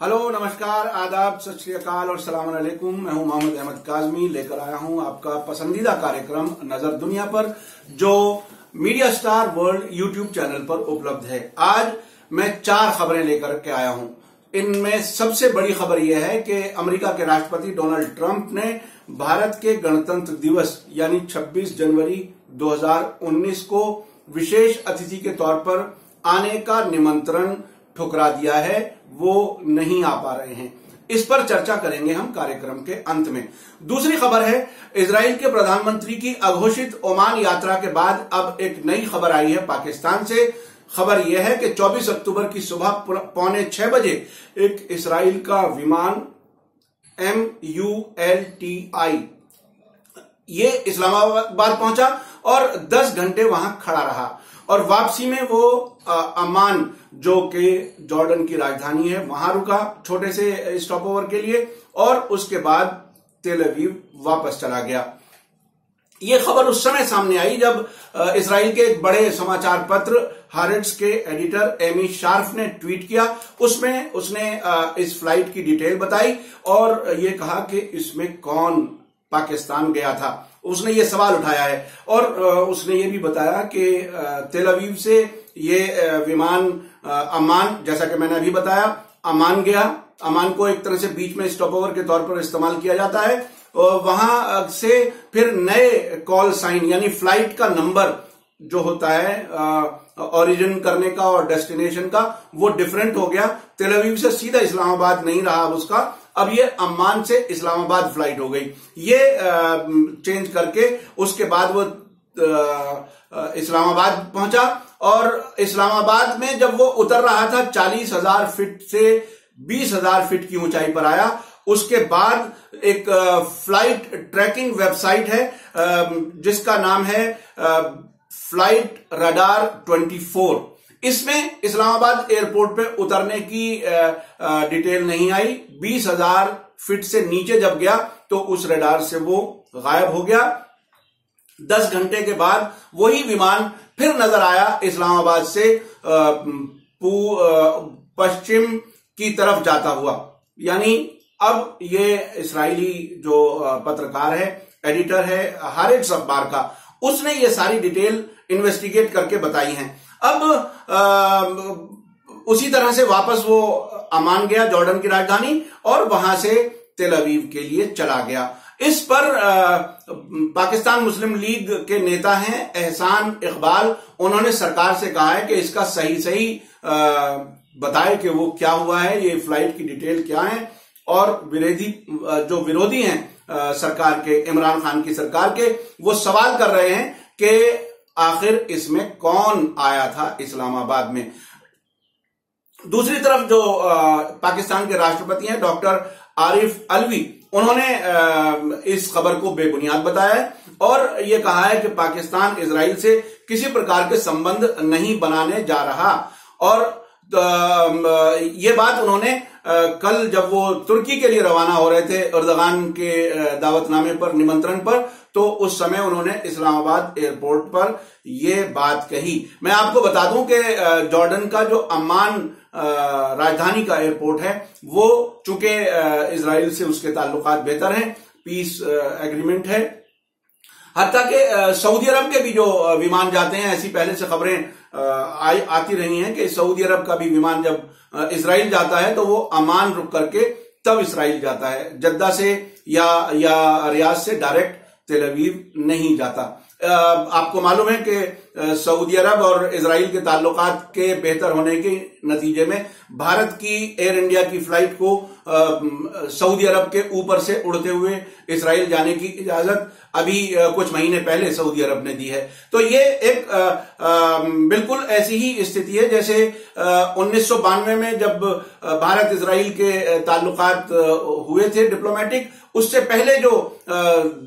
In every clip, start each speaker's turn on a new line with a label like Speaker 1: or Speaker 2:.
Speaker 1: Hello, नमस्कार, आदाब, सत श्री अकाल और सलाम अलैकुम। मैं हूं मोहम्मद अहमद काज़मी, लेकर आया हूं आपका पसंदीदा कार्यक्रम नजर दुनिया पर, जो media star world YouTube channel पर उपलब्ध है। आज मैं 4 खबरें लेकर के आया हूं। इनमें सबसे बड़ी खबर यह है कि अमेरिका के राष्ट्रपति डोनाल्ड ट्रंप ने भारत के गणतंत्र दिवस यानी 26 जनवरी 2019 को विशेष अतिथि के तौर पर आने का निमंत्रण ठुकरा दिया है। वो नहीं आ पा रहे हैं। इस पर चर्चा करेंगे हम कार्यक्रम के अंत में। दूसरी खबर है, इजराइल के प्रधानमंत्री की अघोषित ओमान यात्रा के बाद अब एक नई खबर आई है पाकिस्तान से। खबर यह है कि 24 अक्टूबर की सुबह 5:45 बजे एक इजराइल का विमान MULTI ये इस्लामाबाद पहुंचा और 10 घंटे वहां खड़ा रहा और वापसी में वो अम्मान, जो कि जॉर्डन की राजधानी है, वहां रुका छोटे से स्टॉप ओवर के लिए और उसके बाद तेल अवीव वापस चला गया। ये खबर उस समय सामने आई जब इजराइल के एक बड़े समाचार पत्र हारेट्स के एडिटर एमी शार्फ ने ट्वीट किया। उसमें उसने इस फ्लाइट की डिटेल बताई और ये कहा कि इसमें कौन पाकिस्तान गया था। उसने ये सवाल उठाया है और उसने ये भी बताया कि तेल अवीव से ये विमान अम्मान, जैसा कि मैंने अभी बताया, अम्मान गया। अम्मान को एक तरह से बीच में स्टॉप ओवर के तौर पर इस्तेमाल किया जाता है और वहां से फिर नए कॉल साइन यानी फ्लाइट का नंबर जो होता है ओरिजिन करने का और डेस्टिनेशन का, वो डिफरेंट हो गया। तेल अवीव से सीधा इस्लामाबाद नहीं रहा अब उसका, अब ये अम्मान से इस्लामाबाद फ्लाइट हो गई। ये चेंज करके उसके बाद वो इस्लामाबाद पहुंचा और इस्लामाबाद में जब वो उतर रहा था 40,000 फीट से 20,000 फीट की ऊंचाई पर आया। उसके बाद एक फ्लाइट ट्रैकिंग वेबसाइट है जिसका नाम है फ्लाइट रडार 24। इसमें इस्लामाबाद एयरपोर्ट पे उतरने की डिटेल नहीं आई। 20,000 फीट से नीचे जब गया तो उस रडार से वो गायब हो गया। 10 घंटे के बाद वही विमान फिर नजर आया इस्लामाबाद से पश्चिम की तरफ जाता हुआ। यानी अब ये इस्राएली जो पत्रकार है, एडिटर है हारेट्स अखबार का, उसने ये सारी डिटेल इन्वेस्टिगेट करके बताई है। अब उसी तरह से वापस वो अम्मान गया, जॉर्डन की राजधानी, और वहां से तेल अवीव के लिए चला गया। इस पर पाकिस्तान मुस्लिम लीग के नेता हैं एहसान इकबाल, उन्होंने सरकार से कहा है कि इसका सही बताए कि वो क्या हुआ है, ये फ्लाइट की डिटेल क्या है। और विरोधी हैं सरकार के, इमरान खान की सरकार के, वो सवाल कर रहे हैं कि आखिर इसमें कौन आया था इस्लामाबाद में। दूसरी तरफ जो पाकिस्तान के राष्ट्रपति हैं डॉक्टर आरिफ अलवी, उन्होंने इस खबर को बेबुनियाद बताया है और ये कहा है कि पाकिस्तान इजराइल से किसी प्रकार के संबंध नहीं बनाने जा रहा। और ये बात उन्होंने कल जब वो तुर्की के लिए रवाना हो रहे थे एर्दोगान के दावतनामे पर, निमंत्रण पर, तो उस समय उन्होंने इस्लामाबाद एयरपोर्ट पर ये बात कही। मैं आपको बता दूं कि जॉर्डन का जो अम्मान राजधानी का एयरपोर्ट है, वो चूंकि इजराइल से उसके ताल्लुकात बेहतर हैं, पीस एग्रीमेंट है, हत्ता कि सऊदी अरब के भी जो विमान जाते हैं, ऐसी पहले से खबरें आती रही हैं कि सऊदी अरब का भी विमान जब इजराइल जाता है तो वो अम्मान रुक करके तब इजराइल जाता है। जद्दा से या रियाद से डायरेक्ट तेल अवीव नहीं जाता। आपको मालूम है कि सऊदी अरब और इजराइल के ताल्लुकात के बेहतर होने के नतीजे में भारत की एयर इंडिया की फ्लाइट को सऊदी अरब के ऊपर से उड़ते हुए इजराइल जाने की इजाजत अभी कुछ महीने पहले सऊदी अरब ने दी है। तो ये एक बिल्कुल ऐसी ही स्थिति है जैसे 1992 में जब भारत इजराइल के ताल्लुकात हुए थे डिप्लोमेटिक, उससे पहले जो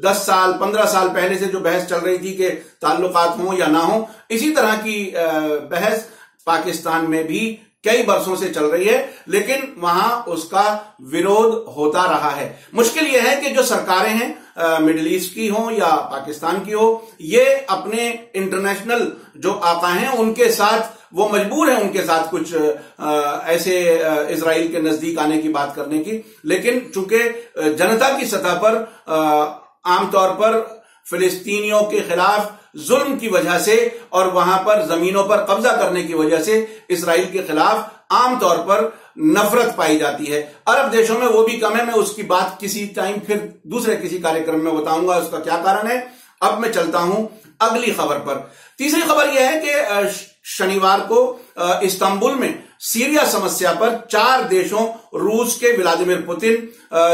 Speaker 1: 10 साल 15 साल पहले से जो बहस चल रही थी कि ताल्लुकात हों या ना हो, इसी तरह की बहस पाकिस्तान में भी कई वर्षों से चल रही है, लेकिन वहां उसका विरोध होता रहा है। मुश्किल यह है कि जो सरकारें हैं मिडिल ईस्ट की हो या पाकिस्तान की हो, ये अपने इंटरनेशनल जो आका हैं उनके साथ वो मजबूर है उनके साथ कुछ ऐसे इजराइल के नजदीक आने की बात करने की। लेकिन चूंकि जनता की सतह पर आमतौर पर फिलिस्तीनियों के खिलाफ जुल्म की वजह से और वहां पर जमीनों पर कब्जा करने की वजह से इजराइल के खिलाफ आमतौर पर नफरत पाई जाती है। अरब देशों में वो भी कम है। मैं उसकी बात किसी टाइम फिर दूसरे किसी कार्यक्रम में बताऊंगा उसका क्या कारण है। अब मैं चलता हूं अगली खबर पर। तीसरी खबर यह है कि शनिवार को इस्तांबुल में सीरिया समस्या पर 4 देशों रूस के व्लादिमीर पुतिन,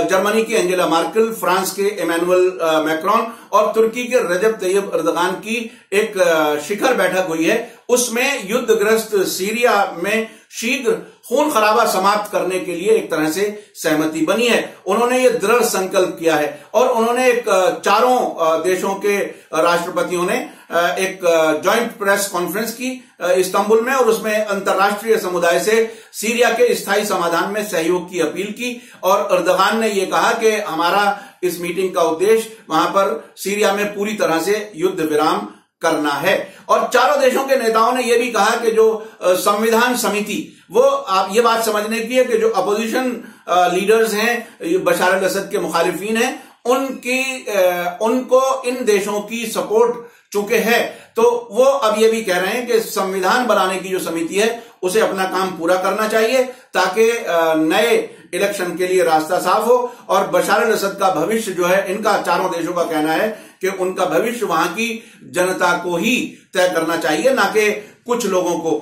Speaker 1: जर्मनी की एंजेला मार्केल, फ्रांस के इमैनुअल मैक्रोन और तुर्की के रजब तैयब एर्दोगान की एक शिखर बैठक हुई है। उसमें युद्धग्रस्त सीरिया में शीघ्र खून खराबा समाप्त करने के लिए एक तरह से सहमति बनी है। उन्होंने ये दृढ़ संकल्प किया है और उन्होंने एक चारों देशों के राष्ट्रपतियों ने एक जॉइंट प्रेस कॉन्फ्रेंस की इस्तांबुल में और उसमें अंतर्राष्ट्रीय समुदाय से सीरिया के स्थायी समाधान में सहयोग की अपील की। और एर्दोगान ने यह कहा कि हमारा इस मीटिंग का उद्देश्य वहां पर सीरिया में पूरी तरह से युद्ध विराम करना है। और चारों देशों के नेताओं ने यह भी कहा कि जो संविधान समिति, वो आप ये बात समझने की है कि जो अपोजिशन लीडर्स हैं, बशार अल असद के मुखालिफिन हैं, उनको इन देशों की सपोर्ट चूंकि है तो वो अब ये भी कह रहे हैं कि संविधान बनाने की जो समिति है उसे अपना काम पूरा करना चाहिए ताकि नए इलेक्शन के लिए रास्ता साफ हो। और बशार अल असद का भविष्य जो है, इनका चारों देशों का कहना है कि उनका भविष्य वहां की जनता को ही तय करना चाहिए, ना कि कुछ लोगों को।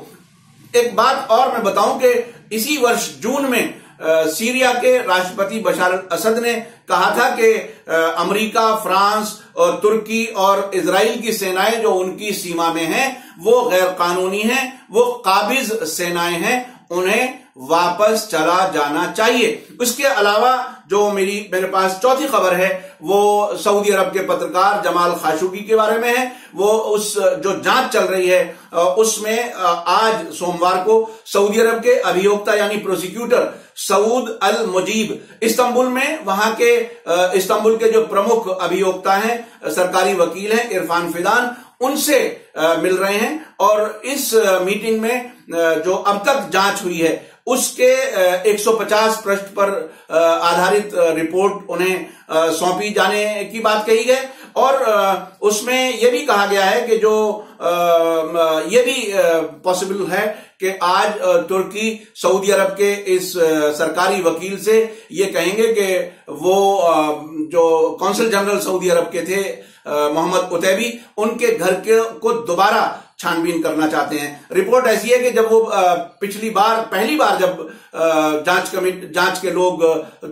Speaker 1: एक बात और मैं बताऊं कि इसी वर्ष जून में सीरिया के राष्ट्रपति बशार अल असद ने कहा था कि अमेरिका, फ्रांस और तुर्की और इजराइल की सेनाएं जो उनकी सीमा में हैं वो गैर कानूनी हैं, वो काबिज सेनाएं हैं, उन्हें वापस चला जाना चाहिए। उसके अलावा जो मेरे पास चौथी खबर है वो सऊदी अरब के पत्रकार जमाल खाशोगी के बारे में है। वो उस जो जांच चल रही है उसमें आज सोमवार को सऊदी अरब के अभियोक्ता यानी प्रोसिक्यूटर सऊद अल मुजीब इस्तांबुल में, वहां के इस्तांबुल के जो प्रमुख अभियोक्ता हैं, सरकारी वकील हैं इरफान फिदान, उनसे मिल रहे हैं। और इस मीटिंग में जो अब तक जांच हुई है उसके 150 पृष्ठ पर आधारित रिपोर्ट उन्हें सौंपी जाने की बात कही गई। और उसमें यह भी कहा गया है कि जो ये भी पॉसिबल है कि आज तुर्की सऊदी अरब के इस सरकारी वकील से ये कहेंगे कि वो जो कौंसल जनरल सऊदी अरब के थे मोहम्मद उतैबी, उनके घर को दोबारा छानबीन करना चाहते हैं। रिपोर्ट ऐसी है कि जब वो पहली बार जब जांच के लोग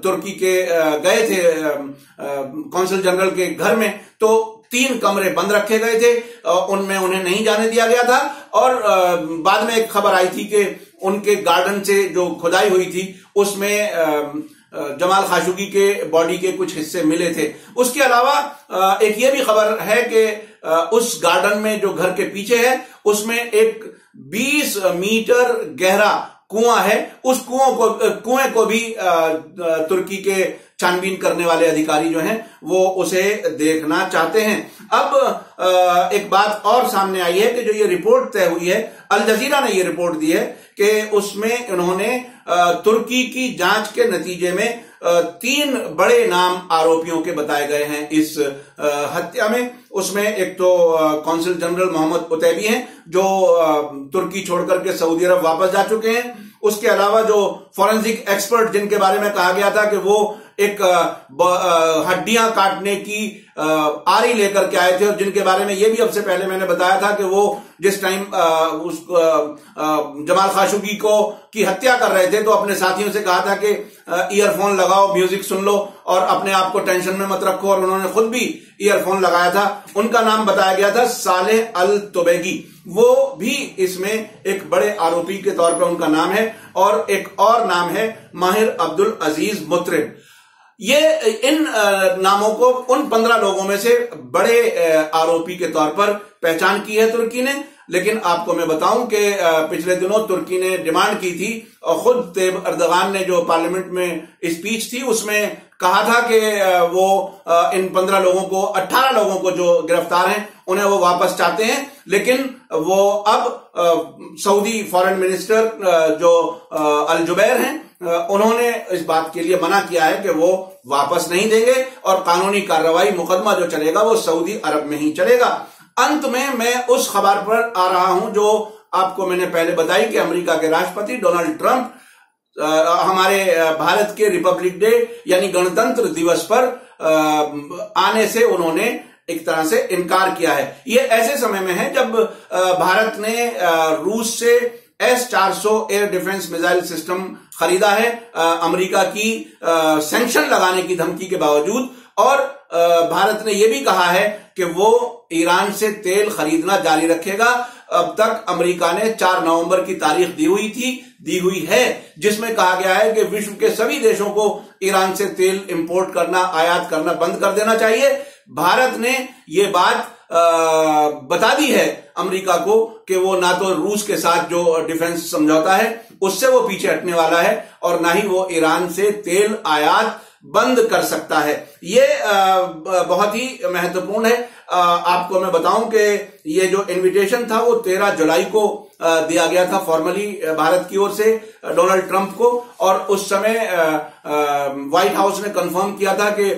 Speaker 1: तुर्की के गए थे कौंसल जनरल के घर में, तो 3 कमरे बंद रखे गए थे, उनमें उन्हें नहीं जाने दिया गया था। और बाद में एक खबर आई थी कि उनके गार्डन से जो खुदाई हुई थी उसमें जमाल खाशोगी के बॉडी के कुछ हिस्से मिले थे। उसके अलावा एक ये भी खबर है कि उस गार्डन में जो घर के पीछे है उसमें एक 20 मीटर गहरा कुआं है। उस कुएं को भी तुर्की के छानबीन करने वाले अधिकारी जो हैं वो उसे देखना चाहते हैं। अब एक बात और सामने आई है कि जो ये रिपोर्ट तय हुई है, अल जजीरा ने ये रिपोर्ट दी है कि उसमें उन्होंने तुर्की की जांच के नतीजे में 3 बड़े नाम आरोपियों के बताए गए हैं इस हत्या में। उसमें एक तो कौंसल जनरल मोहम्मद उतैबी हैं जो तुर्की छोड़कर के सऊदी अरब वापस जा चुके हैं। उसके अलावा जो फॉरेंसिक एक्सपर्ट जिनके बारे में कहा गया था कि वो एक हड्डियां काटने की आरी लेकर के आए थे, और जिनके बारे में ये भी अब से पहले मैंने बताया था कि वो जिस टाइम उस जमाल खाशोगी की हत्या कर रहे थे तो अपने साथियों से कहा था कि ईयरफोन लगाओ, म्यूजिक सुन लो और अपने आप को टेंशन में मत रखो, और उन्होंने खुद भी ईयरफोन लगाया था। उनका नाम बताया गया था सालेह अल तुबैगी, वो भी इसमें एक बड़े आरोपी के तौर पर उनका नाम है। और एक और नाम है माहिर अब्दुल अजीज मुतरिब। ये इन नामों को उन 15 लोगों में से बड़े आरोपी के तौर पर पहचान की है तुर्की ने। लेकिन आपको मैं बताऊं कि पिछले दिनों तुर्की ने डिमांड की थी और खुद तैयब अर्दगान ने जो पार्लियामेंट में स्पीच थी उसमें कहा था कि वो इन 15 लोगों को 18 लोगों को जो गिरफ्तार हैं उन्हें वो वापस चाहते हैं, लेकिन वो अब सऊदी फॉरेन मिनिस्टर जो अल जुबैर हैं उन्होंने इस बात के लिए मना किया है कि वो वापस नहीं देंगे और कानूनी कार्रवाई मुकदमा जो चलेगा वो सऊदी अरब में ही चलेगा। अंत में मैं उस खबर पर आ रहा हूं जो आपको मैंने पहले बताई कि अमेरिका के राष्ट्रपति डोनाल्ड ट्रंप हमारे भारत के रिपब्लिक डे यानी गणतंत्र दिवस पर आने से उन्होंने एक तरह से इनकार किया है। ये ऐसे समय में है जब भारत ने रूस से S-400 air defence missile system खरीदा है अमेरिका की सैंक्शन लगाने की धमकी के बावजूद, और भारत ने यह भी कहा है कि वो ईरान से तेल खरीदना जारी रखेगा। अब तक अमेरिका ने 4 नवंबर की तारीख दी हुई है जिसमें कहा गया है कि विश्व के सभी देशों को ईरान से तेल इंपोर्ट करना, आयात करना बंद कर देना चाहिए। भारत ने ये बात बता दी है अमेरिका को कि वो ना तो रूस के साथ जो डिफेंस समझौता है उससे वो पीछे हटने वाला है और ना ही वो ईरान से तेल आयात बंद कर सकता है। ये बहुत ही महत्वपूर्ण है। आपको मैं बताऊं कि ये जो इनविटेशन था वो 13 जुलाई को दिया गया था फॉर्मली भारत की ओर से डोनाल्ड ट्रंप को, और उस समय व्हाइट हाउस ने कंफर्म किया था कि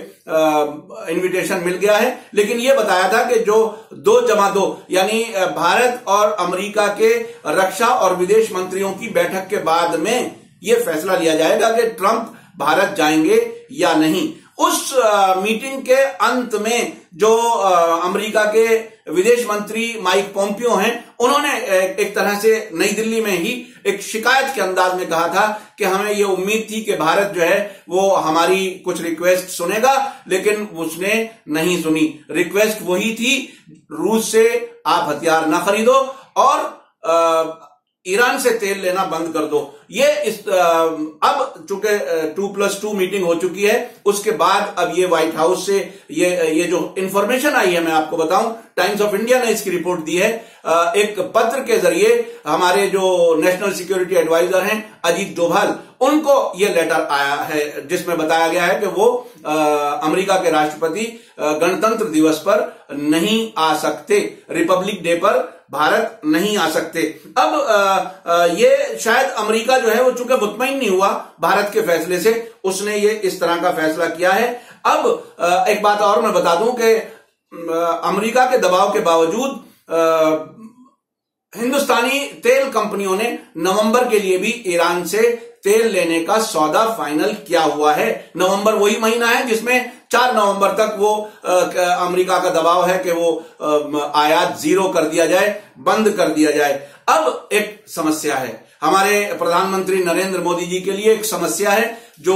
Speaker 1: इनविटेशन मिल गया है, लेकिन ये बताया था कि जो 2+2 यानी भारत और अमेरिका के रक्षा और विदेश मंत्रियों की बैठक के बाद में ये फैसला लिया जाएगा कि ट्रंप भारत जाएंगे या नहीं। उस मीटिंग के अंत में जो अमेरिका के विदेश मंत्री माइक पोम्पियो हैं उन्होंने एक तरह से नई दिल्ली में ही एक शिकायत के अंदाज में कहा था कि हमें ये उम्मीद थी कि भारत जो है वो हमारी कुछ रिक्वेस्ट सुनेगा, लेकिन उसने नहीं सुनी। रिक्वेस्ट वही थी, रूस से आप हथियार ना खरीदो और ईरान से तेल लेना बंद कर दो। ये अब चूंकि 2+2 मीटिंग हो चुकी है, उसके बाद अब ये व्हाइट हाउस से ये जो इंफॉर्मेशन आई है मैं आपको बताऊं, टाइम्स ऑफ इंडिया ने इसकी रिपोर्ट दी है एक पत्र के जरिए। हमारे जो नेशनल सिक्योरिटी एडवाइजर हैं अजीत डोभाल, उनको ये लेटर आया है जिसमें बताया गया है कि वो अमेरिका के राष्ट्रपति गणतंत्र दिवस पर नहीं आ सकते, रिपब्लिक डे पर भारत नहीं आ सकते। अब ये शायद अमेरिका जो है वो चूंकि मुतमईन नहीं हुआ भारत के फैसले से, उसने ये इस तरह का फैसला किया है। अब एक बात और मैं बता दूं कि अमेरिका के दबाव के बावजूद हिंदुस्तानी तेल कंपनियों ने नवंबर के लिए भी ईरान से तेल लेने का सौदा फाइनल किया हुआ है। नवंबर वही महीना है जिसमें 4 नवंबर तक वो अमेरिका का दबाव है कि वो आयात 0 कर दिया जाए, बंद कर दिया जाए। अब एक समस्या है हमारे प्रधानमंत्री नरेंद्र मोदी जी के लिए, एक समस्या है जो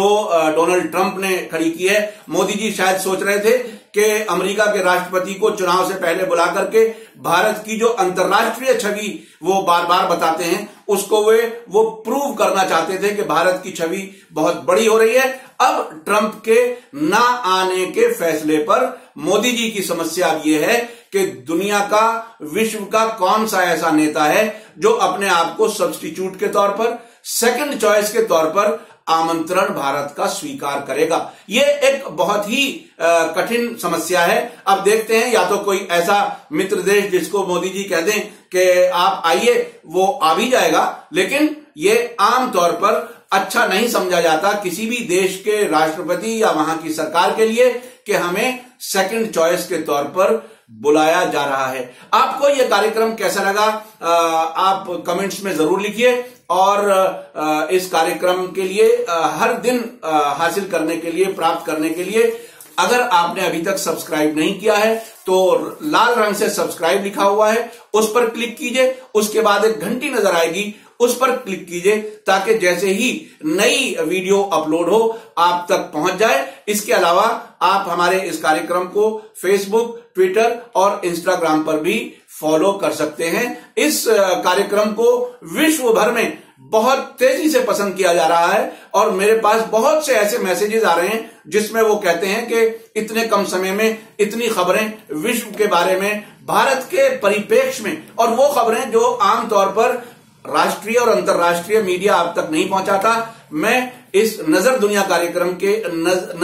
Speaker 1: डोनाल्ड ट्रंप ने खड़ी की है। मोदी जी शायद सोच रहे थे कि अमेरिका के राष्ट्रपति को चुनाव से पहले बुला करके भारत की जो अंतर्राष्ट्रीय छवि वो बार बार बताते हैं उसको वो प्रूव करना चाहते थे कि भारत की छवि बहुत बड़ी हो रही है। अब ट्रंप के ना आने के फैसले पर मोदी जी की समस्या अब यह है कि दुनिया का, विश्व का कौन सा ऐसा नेता है जो अपने आप को सब्स्टिट्यूट के तौर पर, सेकंड चॉइस के तौर पर आमंत्रण भारत का स्वीकार करेगा। ये एक बहुत ही कठिन समस्या है। अब देखते हैं, या तो कोई ऐसा मित्र देश जिसको मोदी जी कह दें कि आप आइए, वो आ भी जाएगा, लेकिन ये आम तौर पर अच्छा नहीं समझा जाता किसी भी देश के राष्ट्रपति या वहां की सरकार के लिए कि हमें सेकंड चॉइस के तौर पर बुलाया जा रहा है। आपको यह कार्यक्रम कैसा लगा आप कमेंट्स में जरूर लिखिए, और इस कार्यक्रम के लिए हर दिन हासिल करने के लिए, प्राप्त करने के लिए, अगर आपने अभी तक सब्सक्राइब नहीं किया है तो लाल रंग से सब्सक्राइब लिखा हुआ है, उस पर क्लिक कीजिए। उसके बाद एक घंटी नजर आएगी, उस पर क्लिक कीजिए ताकि जैसे ही नई वीडियो अपलोड हो आप तक पहुंच जाए। इसके अलावा आप हमारे इस कार्यक्रम को फेसबुक, ट्विटर और इंस्टाग्राम पर भी फॉलो कर सकते हैं। इस कार्यक्रम को विश्व भर में बहुत तेजी से पसंद किया जा रहा है और मेरे पास बहुत से ऐसे मैसेजेस आ रहे हैं जिसमें वो कहते हैं कि इतने कम समय में इतनी खबरें विश्व के बारे में, भारत के परिप्रेक्ष्य में, और वो खबरें जो आमतौर पर राष्ट्रीय और अंतर्राष्ट्रीय मीडिया आप तक नहीं पहुंचाता, मैं इस नजर दुनिया कार्यक्रम के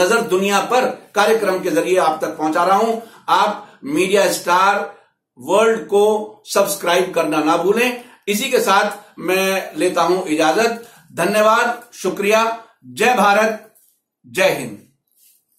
Speaker 1: नजर दुनिया पर कार्यक्रम के जरिए आप तक पहुंचा रहा हूं। आप मीडिया स्टार वर्ल्ड को सब्सक्राइब करना ना भूलें। इसी के साथ मैं लेता हूं इजाजत। धन्यवाद, शुक्रिया, जय भारत, जय हिंद।